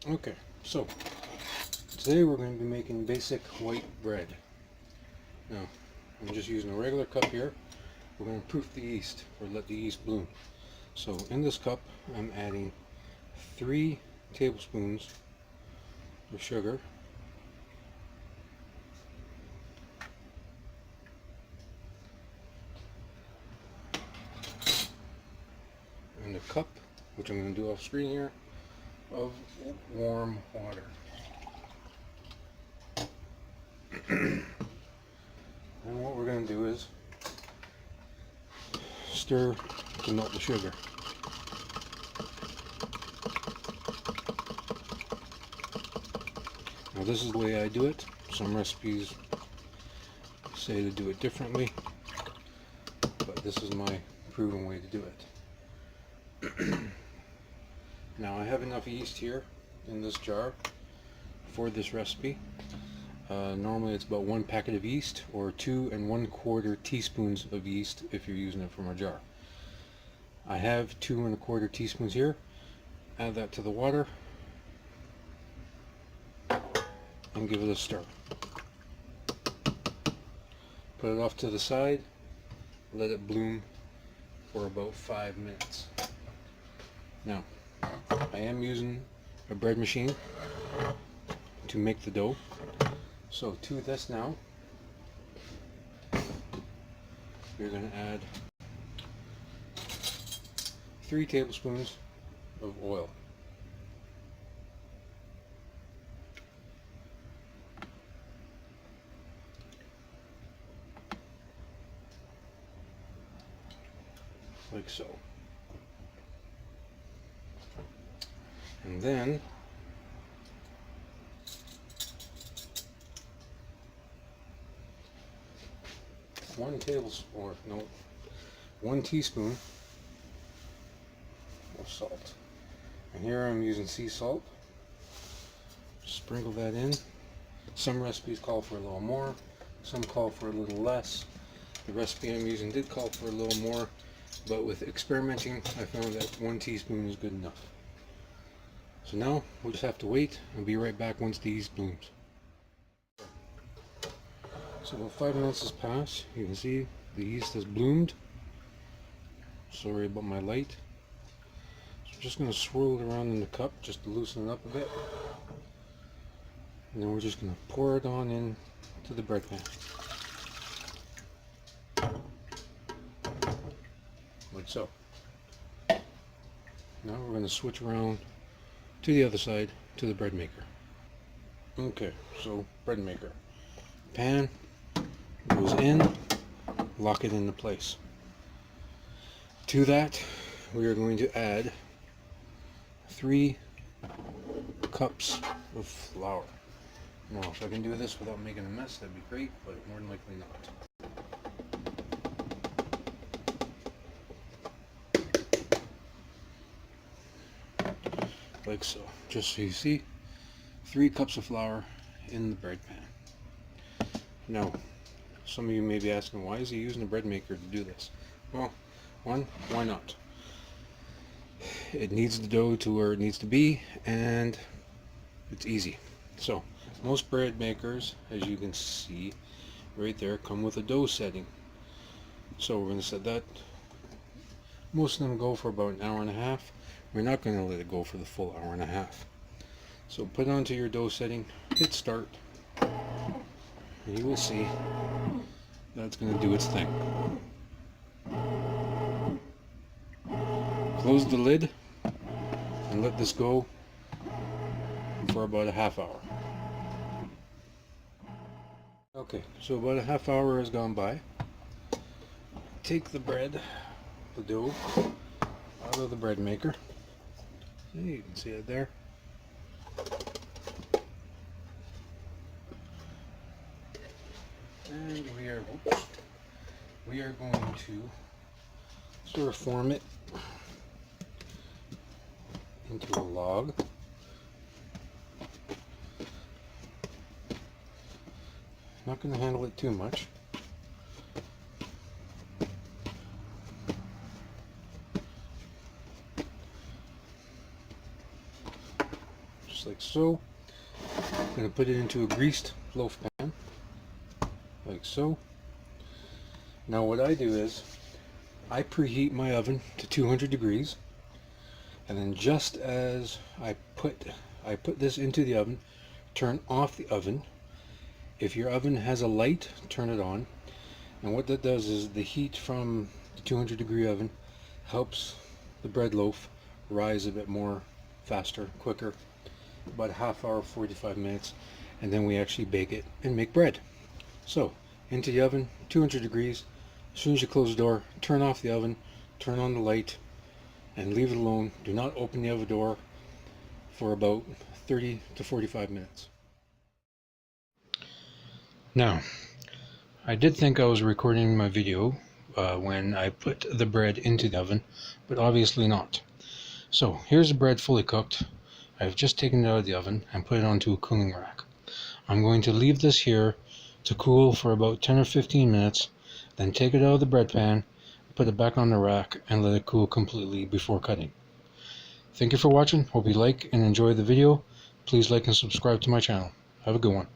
Okay, so today we're going to be making basic white bread. Now, I'm just using a regular cup here. We're going to proof the yeast, or let the yeast bloom. So in this cup, I'm adding 3 tablespoons of sugar, and a cup, which I'm going to do off screen here, of warm water. And what we're going to do is stir to melt the sugar. Now this is the way I do it. Some recipes say to do it differently, but this is my proven way to do it. Now I have enough yeast here in this jar for this recipe. Normally it's about 1 packet of yeast, or 2 1/4 teaspoons of yeast if you're using it from a jar. I have 2 1/4 teaspoons here. Add that to the water and give it a stir. Put it off to the side, let it bloom for about 5 minutes. Now, I am using a bread machine to make the dough. So to this now, you're going to add 3 tablespoons of oil. Like so. And then one teaspoon of salt. And here I'm using sea salt. Sprinkle that in. Some recipes call for a little more, some call for a little less. The recipe I'm using did call for a little more, but with experimenting I found that 1 teaspoon is good enough. So now we'll just have to wait and be right back once the yeast blooms. So about 5 minutes has passed. You can see the yeast has bloomed. Sorry about my light. So I'm just going to swirl it around in the cup just to loosen it up a bit. And then we're just going to pour it on in to the bread pan. Like so. Now we're going to switch around to the other side to the bread maker. Okay, so bread maker. Pan goes in, lock it into place. To that, we are going to add 3 cups of flour. Now, if I can do this without making a mess, that'd be great, but more than likely not. Like so. Just so you see, 3 cups of flour in the bread pan. Now, some of you may be asking, why is he using a bread maker to do this? Well, one, why not? It needs the dough to where it needs to be, and it's easy. So, most bread makers, as you can see right there, come with a dough setting. So we're going to set that. Most of them go for about 1.5 hours. We're not going to let it go for the full 1.5 hours. So put it onto your dough setting, hit start, and you will see that's going to do its thing. Close the lid and let this go for about 1/2 hour. Okay, so about 1/2 hour has gone by. Take the bread, the dough, out of the bread maker. See, you can see it there. And we are going to sort of form it into a log. Not going to handle it too much. just like so. I'm going to put it into a greased loaf pan, like so. Now what I do is, I preheat my oven to 200 degrees, and then just as I put this into the oven, turn off the oven. If your oven has a light, turn it on. And what that does is the heat from the 200 degree oven helps the bread loaf rise a bit more faster, quicker, about a half hour, 45 minutes, and then we actually bake it and make bread. So into the oven, 200 degrees. As soon as you close the door, turn off the oven, turn on the light, and leave it alone. Do not open the oven door for about 30 to 45 minutes. Now, I did think I was recording my video when I put the bread into the oven, but obviously not. So here's the bread fully cooked. I've just taken it out of the oven and put it onto a cooling rack. I'm going to leave this here to cool for about 10 or 15 minutes, then take it out of the bread pan, put it back on the rack, and let it cool completely before cutting. Thank you for watching. Hope you like and enjoy the video. Please like and subscribe to my channel. Have a good one.